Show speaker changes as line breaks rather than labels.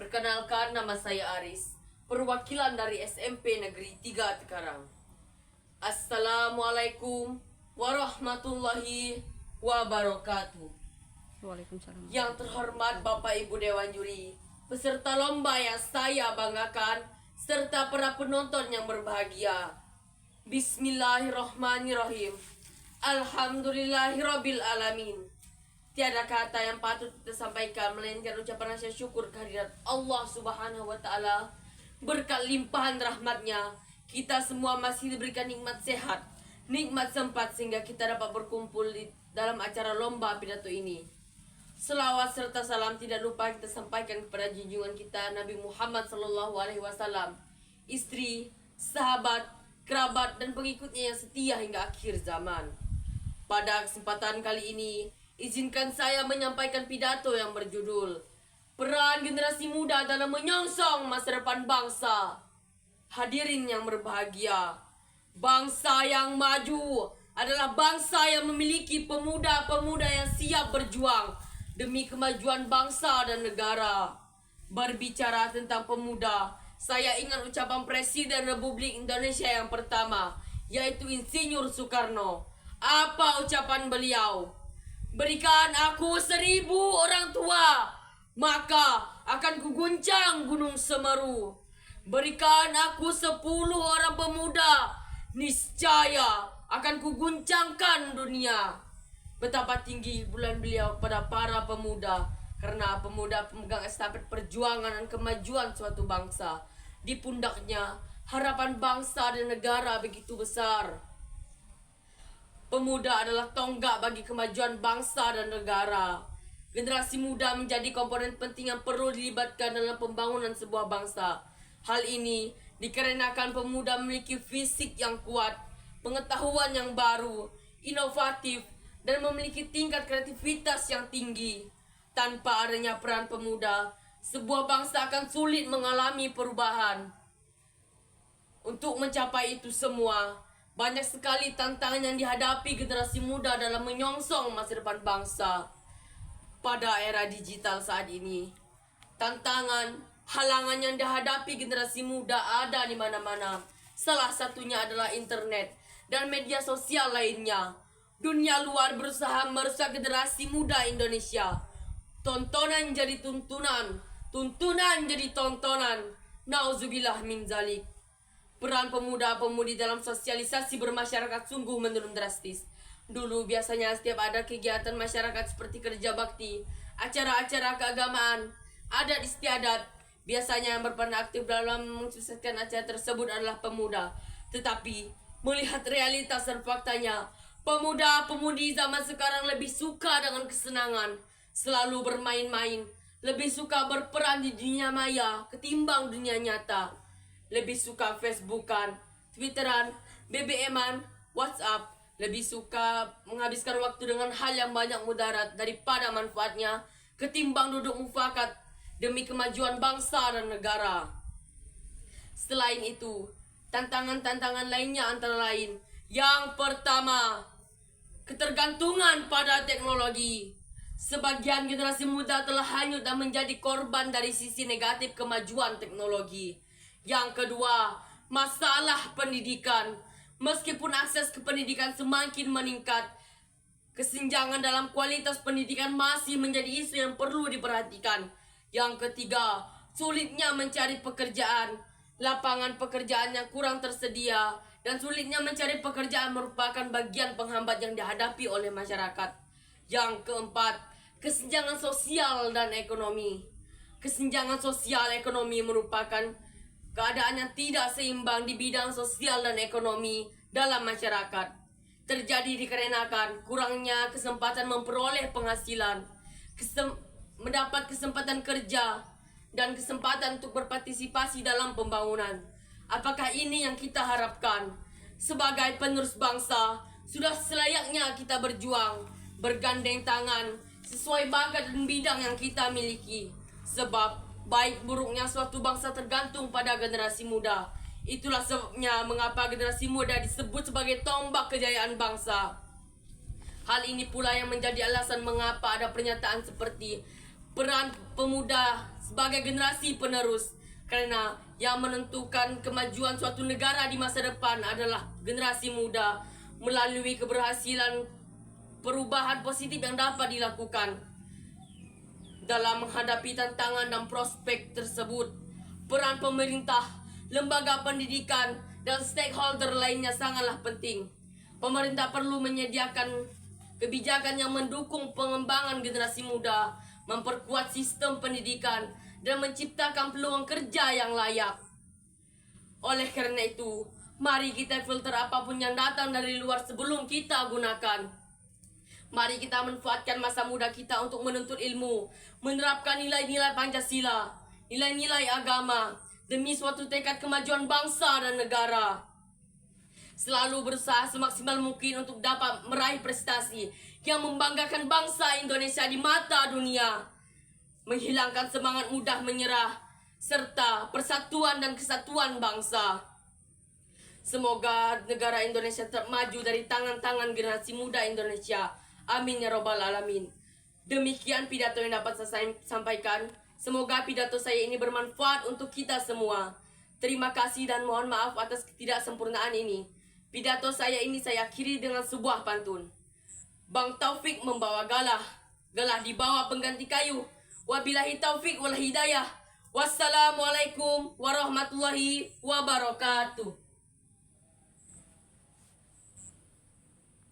Perkenalkan, nama saya Aris, perwakilan dari SMP Negeri 3 Tekarang. Assalamualaikum warahmatullahi wabarakatuh.
Waalaikumsalam.
Yang terhormat Bapak Ibu Dewan Juri, peserta lomba yang saya banggakan, serta para penonton yang berbahagia. Bismillahirrahmanirrahim. Alhamdulillahirabbil alamin. Tiada kata yang patut kita sampaikan melainkan ucapan rasa syukur kehadirat Allah Subhanahu wa taala. Berkat limpahan rahmatnya, kita semua masih diberikan nikmat sehat, nikmat sempat sehingga kita dapat berkumpul di dalam acara lomba pidato ini. Selawat serta salam tidak lupa kita sampaikan kepada junjungan kita Nabi Muhammad SAW, istri, sahabat, kerabat, dan pengikutnya yang setia hingga akhir zaman. Pada kesempatan kali ini, izinkan saya menyampaikan pidato yang berjudul Peran Generasi Muda dalam Menyongsong Masa Depan Bangsa. Hadirin yang berbahagia, bangsa yang maju adalah bangsa yang memiliki pemuda-pemuda yang siap berjuang demi kemajuan bangsa dan negara. Berbicara tentang pemuda, saya ingat ucapan Presiden Republik Indonesia yang pertama, yaitu Insinyur Soekarno. Apa ucapan beliau? Berikan aku 1000 orang tua, maka akan kuguncang Gunung Semeru. Berikan aku 10 orang pemuda, niscaya akan kuguncangkan dunia. Betapa tinggi bulan beliau kepada para pemuda, karena pemuda pemegang estafet perjuangan dan kemajuan suatu bangsa. Di pundaknya harapan bangsa dan negara begitu besar. Pemuda adalah tonggak bagi kemajuan bangsa dan negara. Generasi muda menjadi komponen penting yang perlu dilibatkan dalam pembangunan sebuah bangsa. Hal ini dikarenakan pemuda memiliki fisik yang kuat, pengetahuan yang baru, inovatif, dan memiliki tingkat kreativitas yang tinggi. Tanpa adanya peran pemuda, sebuah bangsa akan sulit mengalami perubahan. Untuk mencapai itu semua, banyak sekali tantangan yang dihadapi generasi muda dalam menyongsong masa depan bangsa. Pada era digital saat ini, tantangan, halangan yang dihadapi generasi muda ada di mana-mana. Salah satunya adalah internet dan media sosial lainnya. Dunia luar berusaha merusak generasi muda Indonesia. Tontonan jadi tuntunan, tuntunan jadi tontonan. Nauzubillah min zalik. Peran pemuda-pemudi dalam sosialisasi bermasyarakat sungguh menurun drastis. Dulu biasanya setiap ada kegiatan masyarakat seperti kerja bakti, acara-acara keagamaan, adat istiadat, biasanya yang berperan aktif dalam mensukseskan acara tersebut adalah pemuda. Tetapi melihat realitas dan faktanya, pemuda-pemudi zaman sekarang lebih suka dengan kesenangan, selalu bermain-main, lebih suka berperan di dunia maya ketimbang dunia nyata. Lebih suka Facebookan, Twitteran, BBM-an, WhatsApp. Lebih suka menghabiskan waktu dengan hal yang banyak mudarat daripada manfaatnya ketimbang duduk mufakat demi kemajuan bangsa dan negara. Selain itu, tantangan-tantangan lainnya antara lain. Yang pertama, ketergantungan pada teknologi. Sebagian generasi muda telah hanyut dan menjadi korban dari sisi negatif kemajuan teknologi. Yang kedua, masalah pendidikan. Meskipun akses ke pendidikan semakin meningkat, kesenjangan dalam kualitas pendidikan masih menjadi isu yang perlu diperhatikan. Yang ketiga, sulitnya mencari pekerjaan. Lapangan pekerjaan yang kurang tersedia dan sulitnya mencari pekerjaan merupakan bagian penghambat yang dihadapi oleh masyarakat. Yang keempat, kesenjangan sosial dan ekonomi. Kesenjangan sosial ekonomi merupakan keadaan yang tidak seimbang di bidang sosial dan ekonomi dalam masyarakat. Terjadi dikarenakan kurangnya kesempatan memperoleh penghasilan, mendapat kesempatan kerja, dan kesempatan untuk berpartisipasi dalam pembangunan. Apakah ini yang kita harapkan? Sebagai penerus bangsa, sudah selayaknya kita berjuang, bergandeng tangan, sesuai bakat dan bidang yang kita miliki. Sebab baik buruknya suatu bangsa tergantung pada generasi muda. Itulah sebabnya mengapa generasi muda disebut sebagai tombak kejayaan bangsa. Hal ini pula yang menjadi alasan mengapa ada pernyataan seperti peran pemuda sebagai generasi penerus, karena yang menentukan kemajuan suatu negara di masa depan adalah generasi muda melalui keberhasilan perubahan positif yang dapat dilakukan dalam menghadapi tantangan dan prospek tersebut. Peran pemerintah, lembaga pendidikan, dan stakeholder lainnya sangatlah penting. Pemerintah perlu menyediakan kebijakan yang mendukung pengembangan generasi muda, memperkuat sistem pendidikan, dan menciptakan peluang kerja yang layak. Oleh karena itu, mari kita filter apapun yang datang dari luar sebelum kita gunakan. Mari kita manfaatkan masa muda kita untuk menuntut ilmu, menerapkan nilai-nilai Pancasila, nilai-nilai agama, demi suatu tekad kemajuan bangsa dan negara. Selalu berusaha semaksimal mungkin untuk dapat meraih prestasi yang membanggakan bangsa Indonesia di mata dunia, menghilangkan semangat mudah menyerah, serta persatuan dan kesatuan bangsa. Semoga negara Indonesia tetap maju dari tangan-tangan generasi muda Indonesia. Amin ya robbal alamin. Demikian pidato yang dapat saya sampaikan. Semoga pidato saya ini bermanfaat untuk kita semua. Terima kasih dan mohon maaf atas ketidaksempurnaan ini. Pidato saya ini saya akhiri dengan sebuah pantun. Bang Taufik membawa galah, galah dibawa pengganti kayu. Wabillahi taufik wal hidayah. Wassalamualaikum warahmatullahi wabarakatuh.